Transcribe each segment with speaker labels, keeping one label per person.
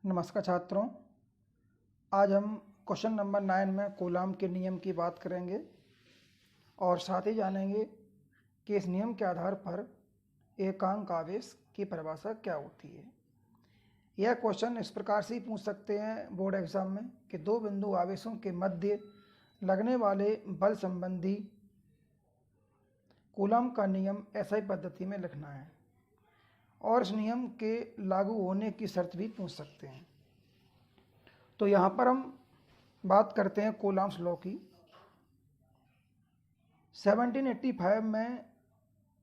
Speaker 1: नमस्कार छात्रों, आज हम क्वेश्चन नंबर 9 में कूलाम के नियम की बात करेंगे और साथ ही जानेंगे कि इस नियम के आधार पर एकांक आवेश की परिभाषा क्या होती है। यह क्वेश्चन इस प्रकार से ही पूछ सकते हैं बोर्ड एग्जाम में कि दो बिंदु आवेशों के मध्य लगने वाले बल संबंधी कूलाम का नियम ऐसा ही पद्धति में लिखना है और इस नियम के लागू होने की शर्त भी पूछ सकते हैं। तो यहाँ पर हम बात करते हैं कूलाम्स लॉ की। 1785 में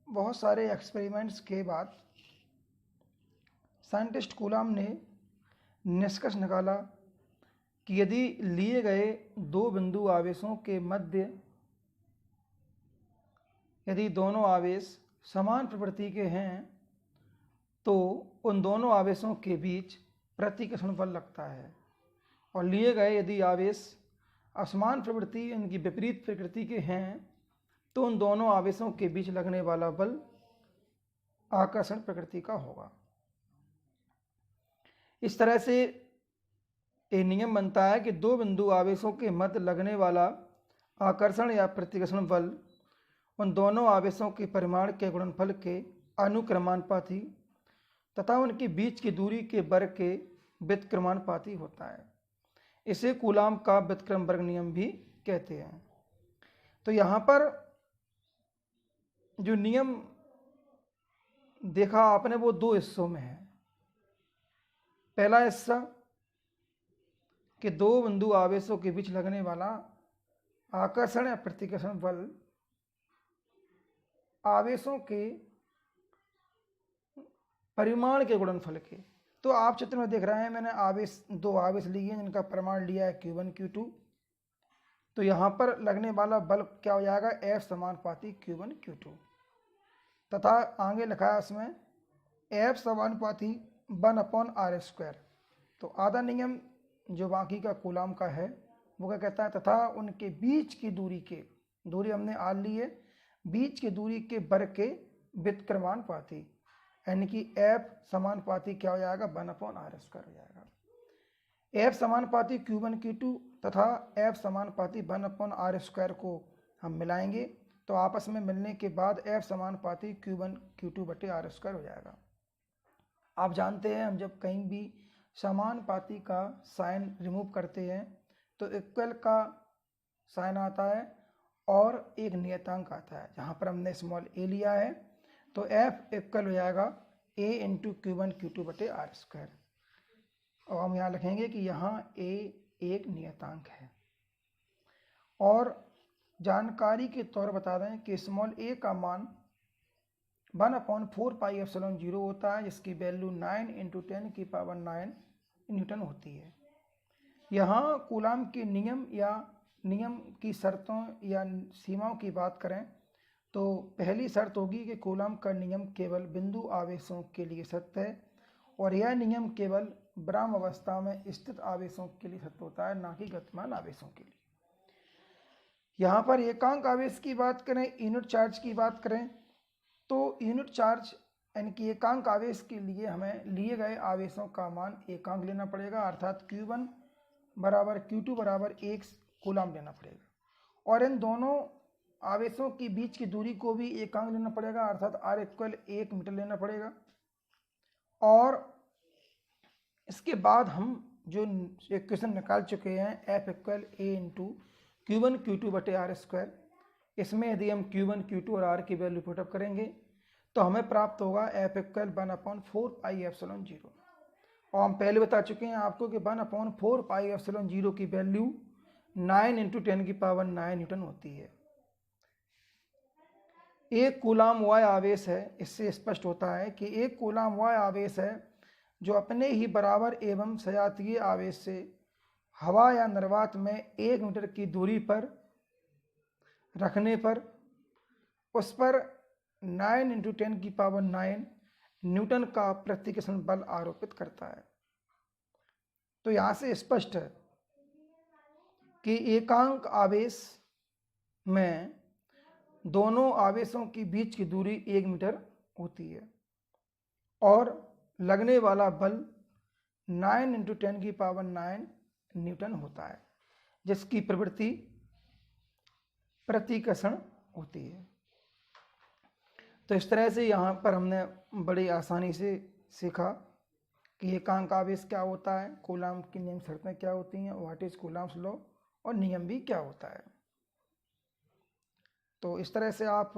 Speaker 1: बहुत सारे एक्सपेरिमेंट्स के बाद साइंटिस्ट कूलाम ने निष्कर्ष निकाला कि यदि लिए गए दो बिंदु आवेशों के मध्य यदि दोनों आवेश समान प्रवृत्ति के हैं तो उन दोनों आवेशों के बीच प्रतिकर्षण बल लगता है, और लिए गए यदि आवेश असमान प्रवृत्ति इनकी विपरीत प्रकृति के हैं तो उन दोनों आवेशों के बीच लगने वाला बल आकर्षण प्रकृति का होगा। इस तरह से एक नियम बनता है कि दो बिंदु आवेशों के मध्य लगने वाला आकर्षण या प्रतिकर्षण बल उन दोनों आवेशों के परिमाण के गुणनफल के अनुक्रमानुपाती तथा उनके बीच की दूरी के वर्ग के व्युत्क्रमानुपाती होता है। इसे कूलाम का व्युत्क्रम वर्ग नियम भी कहते हैं। तो यहाँ पर जो नियम देखा आपने वो दो हिस्सों में है। पहला हिस्सा कि दो बिंदु आवेशों के बीच लगने वाला आकर्षण या प्रतिकर्षण बल आवेशों के परिमाण के गुणनफल के। तो आप चित्र में देख रहे हैं मैंने दो आवेश लिए हैं जिनका परिमाण लिया है Q1 Q2। तो यहाँ पर लगने वाला बल क्या हो जाएगा, F समानुपाती Q1 Q2 तथा आगे लिखा है इसमें F समानुपाती 1/r²। तो आधा नियम जो बाकी का कूलाम का है वो क्या कहता है, तथा उनके बीच की दूरी हमने आल ली है, बीच की दूरी के वर्ग के व्युत्क्रमानुपाती, यानी कि F समानुपाती क्या हो जाएगा 1/r² हो जाएगा। F समानुपाती Q1 Q2 तथा F समानुपाती 1/r² को हम मिलाएंगे तो आपस में मिलने के बाद F समानुपाती Q1 Q2/r² हो जाएगा। आप जानते हैं हम जब कहीं भी समानुपाती का साइन रिमूव करते हैं तो इक्वल का साइन आता है और एक नियतांक आता है। जहाँ पर हमने स्मॉल a लिया है तो F इक्वल हो जाएगा a इंटू Q1 Q2/r²। और हम यहाँ लिखेंगे कि यहाँ a एक नियतांक है। और जानकारी के तौर बता दें कि स्मॉल a का मान 1/4πε0 होता है, जिसकी वैल्यू 9 × 10⁹ न्यूटन होती है। यहाँ कूलाम के नियम की शर्तों या सीमाओं की बात करें तो पहली शर्त होगी कि कूलाम का नियम केवल बिंदु आवेशों के लिए सत्य है, और यह नियम केवल विराम अवस्था में स्थित आवेशों के लिए सत्य होता है, ना कि गतिमान आवेशों के लिए। यहाँ पर एकांक आवेश की बात करें, यूनिट चार्ज की बात करें तो यूनिट चार्ज यानी कि एकांक आवेश के लिए हमें लिए गए आवेशों का मान एकांक लेना पड़ेगा, अर्थात Q1 बराबर Q2 बराबर 1 कूलाम लेना पड़ेगा। और इन दोनों आवेशों के बीच की दूरी को भी एकांक लेना पड़ेगा, अर्थात R इक्वल 1 मीटर लेना पड़ेगा। और इसके बाद हम जो इक्वेशन निकाल चुके हैं F equal a into Q1 Q2/r², इसमें यदि हम Q1 Q2 और R की वैल्यू पुटअप करेंगे तो हमें प्राप्त होगा F इक्वल 1/4πε0। और हम पहले बता चुके हैं आपको कि 1/4πε0 की वैल्यू 9 × 10⁹ न्यूटन होती है। एक कूलाम y आवेश है, इससे स्पष्ट होता है कि एक कूलाम y आवेश है जो अपने ही बराबर एवं सजातीय आवेश से हवा या निर्वात में 1 मीटर की दूरी पर रखने पर उस पर 9 × 10⁹ न्यूटन का प्रतिकर्षण बल आरोपित करता है। तो यहाँ से स्पष्ट है कि एकांक आवेश में दोनों आवेशों के बीच की दूरी 1 मीटर होती है और लगने वाला बल 9 × 10⁹ न्यूटन होता है, जिसकी प्रवृत्ति प्रतिकर्षण होती है। तो इस तरह से यहाँ पर हमने बड़ी आसानी से सीखा कि एकांक आवेश क्या होता है, कूलाम की नियम शर्तें क्या होती हैं, व्हाट इज कूलाम्स लॉ, और नियम भी क्या होता है। तो इस तरह से आप